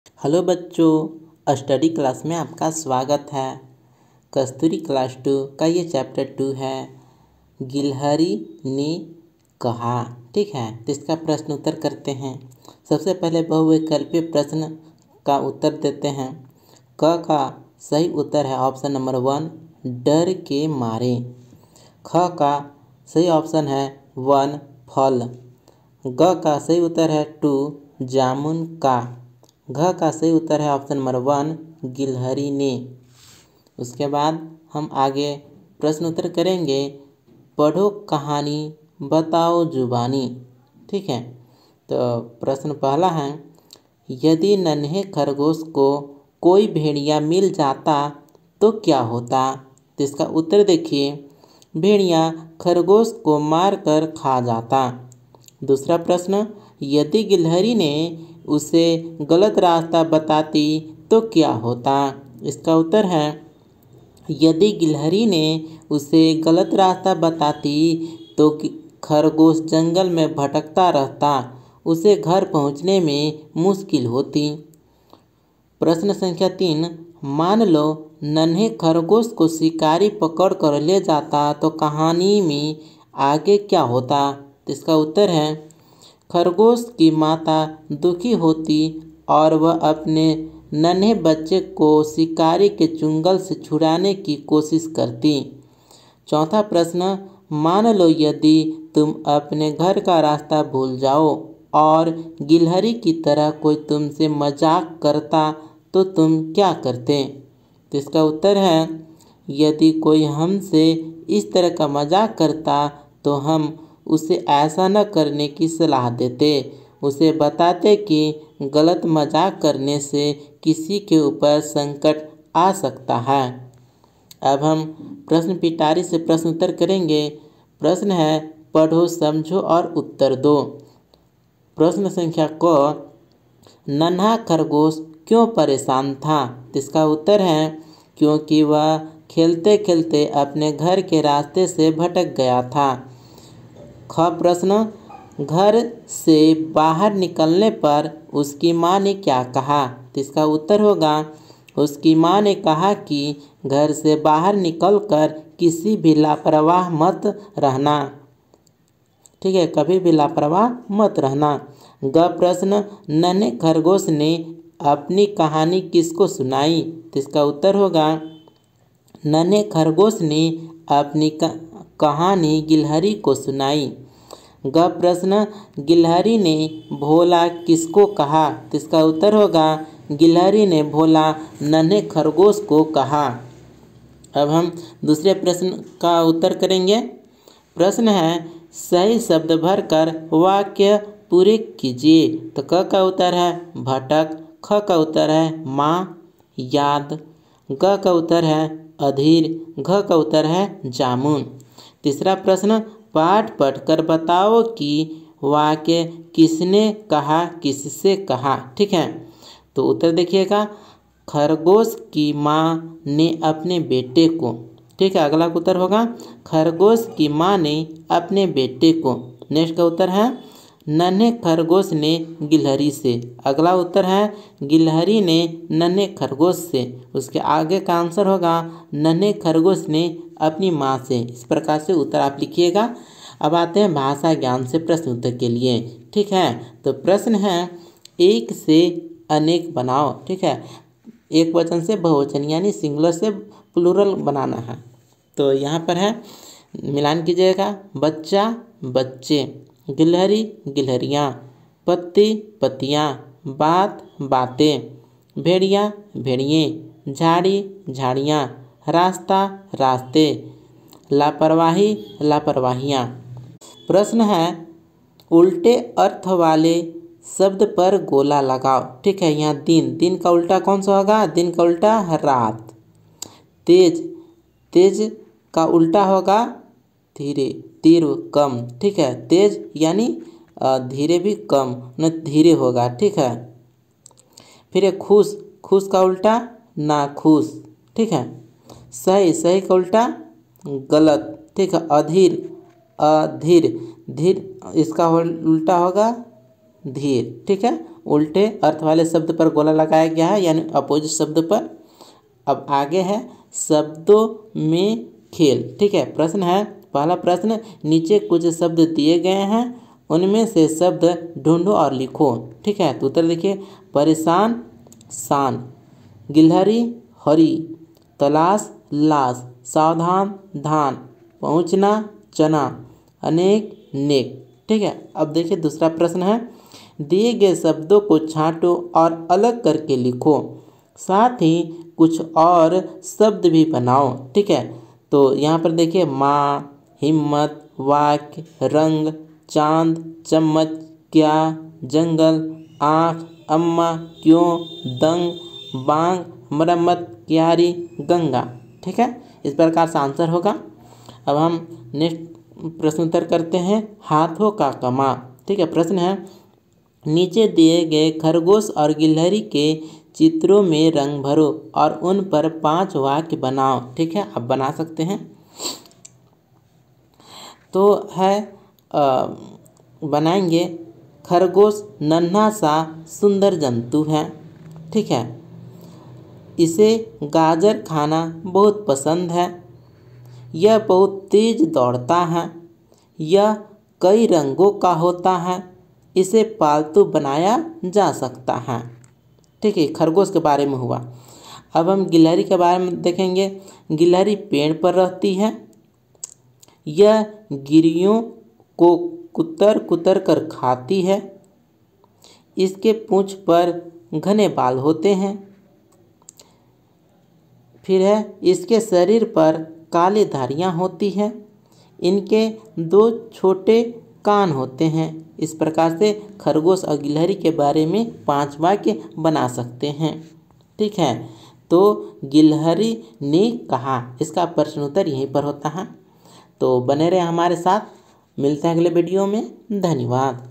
Hello बच्चों, study class में आपका स्वागत है। कस्तूरी क्लास 2 का ये चैप्टर 2 है, गिलहरी ने कहा। ठीक है, तो इसका प्रश्न उत्तर करते हैं। सबसे पहले बहुविकल्पीय प्रश्न का उत्तर देते हैं। क का सही उत्तर है ऑप्शन नंबर 1, डर के मारे। ख का सही ऑप्शन है 1, फल। ग का सही उत्तर है 2, जामुन का। घ का सही उत्तर है ऑप्शन नंबर 1, गिलहरी ने। उसके बाद हम आगे प्रश्न उत्तर करेंगे। पढ़ो कहानी, बताओ जुबानी। ठीक है, तो प्रश्न पहला है, यदि नन्हे खरगोश को कोई भेड़िया मिल जाता तो क्या होता। तो इसका उत्तर देखिए, भेड़िया खरगोश को मारकर खा जाता। दूसरा प्रश्न, यदि गिलहरी ने उसे गलत रास्ता बताती तो क्या होता। इसका उत्तर है, यदि गिलहरी ने उसे गलत रास्ता बताती तो खरगोश जंगल में भटकता रहता, उसे घर पहुंचने में मुश्किल होती। प्रश्न संख्या 3, मान लो नन्हे खरगोश को शिकारी पकड़ कर ले जाता तो कहानी में आगे क्या होता। इसका उत्तर है, खरगोश की माता दुखी होती और वह अपने नन्हे बच्चे को शिकारी के चुंगल से छुड़ाने की कोशिश करती। चौथा प्रश्न, मान लो यदि तुम अपने घर का रास्ता भूल जाओ और गिलहरी की तरह कोई तुमसे मजाक करता तो तुम क्या करते। तो इसका उत्तर है, यदि कोई हमसे इस तरह का मजाक करता तो हम उसे ऐसा न करने की सलाह देते। उसे बताते कि गलत मजाक करने से किसी के ऊपर संकट आ सकता है। अब हम प्रश्न पिटारी से प्रश्न उत्तर करेंगे। प्रश्न है, पढ़ो, समझो और उत्तर दो। प्रश्न संख्या क, नन्हा खरगोश क्यों परेशान था। इसका उत्तर है, क्योंकि वह खेलते खेलते अपने घर के रास्ते से भटक गया था। ख प्रश्न, घर से बाहर निकलने पर उसकी माँ ने क्या कहा। इसका उत्तर होगा, उसकी माँ ने कहा कि घर से बाहर निकलकर किसी भी लापरवाह मत रहना। ठीक है, कभी भी लापरवाह मत रहना। ग प्रश्न, नन्हे खरगोश ने अपनी कहानी किसको सुनाई। इसका उत्तर होगा, नन्हे खरगोश ने अपनी कहानी गिलहरी को सुनाई। ग प्रश्न, गिलहरी ने भोला किसको कहा। इसका उत्तर होगा, गिलहरी ने भोला नन्हे खरगोश को कहा। अब हम दूसरे प्रश्न का उत्तर करेंगे। प्रश्न है, सही शब्द भरकर वाक्य पूरे कीजिए। तो क का उत्तर है भटक, ख का उत्तर है माँ, याद, ग का उत्तर है अधीर, घ का उत्तर है जामुन। तीसरा प्रश्न, पाठ पढ़कर बताओ कि वाक्य किसने कहा, किससे कहा। ठीक है, तो उत्तर देखिएगा, खरगोश की माँ ने अपने बेटे को। ठीक है, अगला उत्तर होगा, खरगोश की माँ ने अपने बेटे को। नेक्स्ट का उत्तर है, नन्हे खरगोश ने गिलहरी से। अगला उत्तर है, गिलहरी ने नन्हे खरगोश से। उसके आगे का आंसर होगा, नन्हे खरगोश ने अपनी माँ से। इस प्रकार से उत्तर आप लिखिएगा। अब आते हैं भाषा ज्ञान से प्रश्न उत्तर के लिए। ठीक है, तो प्रश्न है, एक से अनेक बनाओ। ठीक है, एक वचन से बहुवचन यानी सिंगुलर से प्लूरल बनाना है। तो यहाँ पर है, मिलान कीजिएगा, बच्चा बच्चे, गिलहरी गिलहरियाँ, पत्ती पत्तियाँ, बात बातें, भेड़िया भेड़िए, झाड़ी झाड़ियाँ, रास्ता रास्ते, लापरवाही लापरवाहियाँ। प्रश्न है, उल्टे अर्थ वाले शब्द पर गोला लगाओ। ठीक है, यहाँ दिन, दिन का उल्टा कौन सा होगा, दिन का उल्टा रात। तेज, तेज का उल्टा होगा धीरे, तीव्र कम। ठीक है, तेज यानी धीरे भी कम, न धीरे होगा। ठीक है, फिर खुश, खुश का उल्टा नाखुश। ठीक है, सही, सही का उल्टा गलत। ठीक है, अधीर, अधीर, धीर इसका उल्टा होगा धीर। ठीक है, उल्टे अर्थ वाले शब्द पर गोला लगाया गया है, यानी अपोजिट शब्द पर। अब आगे है शब्दों में खेल। ठीक है, प्रश्न है, पहला प्रश्न, नीचे कुछ शब्द दिए गए हैं, उनमें से शब्द ढूंढो और लिखो। ठीक है, तो उत्तर देखिए, परेशान शान, गिलहरी हरी, तलाश लाश, सावधान धान, पहुँचना चना, अनेक नेक। ठीक है, अब देखिए दूसरा प्रश्न है, दिए गए शब्दों को छांटो और अलग करके लिखो, साथ ही कुछ और शब्द भी बनाओ। ठीक है, तो यहाँ पर देखिए माँ, हिम्मत, वाक्य, रंग, चांद, चम्मच, क्या, जंगल, आँख, अम्मा, क्यों, दंग, बांग, मरम्मत, क्यारी, गंगा। ठीक है, इस प्रकार से आंसर होगा। अब हम नेक्स्ट प्रश्न उत्तर करते हैं, हाथों का कमाल। ठीक है, प्रश्न है, नीचे दिए गए खरगोश और गिलहरी के चित्रों में रंग भरो और उन पर 5 वाक्य बनाओ। ठीक है, आप बना सकते हैं। तो है बनाएंगे, खरगोश नन्हा सा सुंदर जंतु है। ठीक है, इसे गाजर खाना बहुत पसंद है, यह बहुत तेज दौड़ता है, यह कई रंगों का होता है, इसे पालतू बनाया जा सकता है। ठीक है, खरगोश के बारे में हुआ। अब हम गिलहरी के बारे में देखेंगे। गिलहरी पेड़ पर रहती है, यह गिरियों को कुतर कुतर कर खाती है, इसके पूंछ पर घने बाल होते हैं, फिर है इसके शरीर पर काले धारियाँ होती हैं, इनके 2 छोटे कान होते हैं। इस प्रकार से खरगोश और गिलहरी के बारे में 5 वाक्य बना सकते हैं। ठीक है, तो गिलहरी ने कहा, इसका प्रश्न उत्तर यहीं पर होता है। तो बने रहे हमारे साथ, मिलते हैं अगले वीडियो में। धन्यवाद।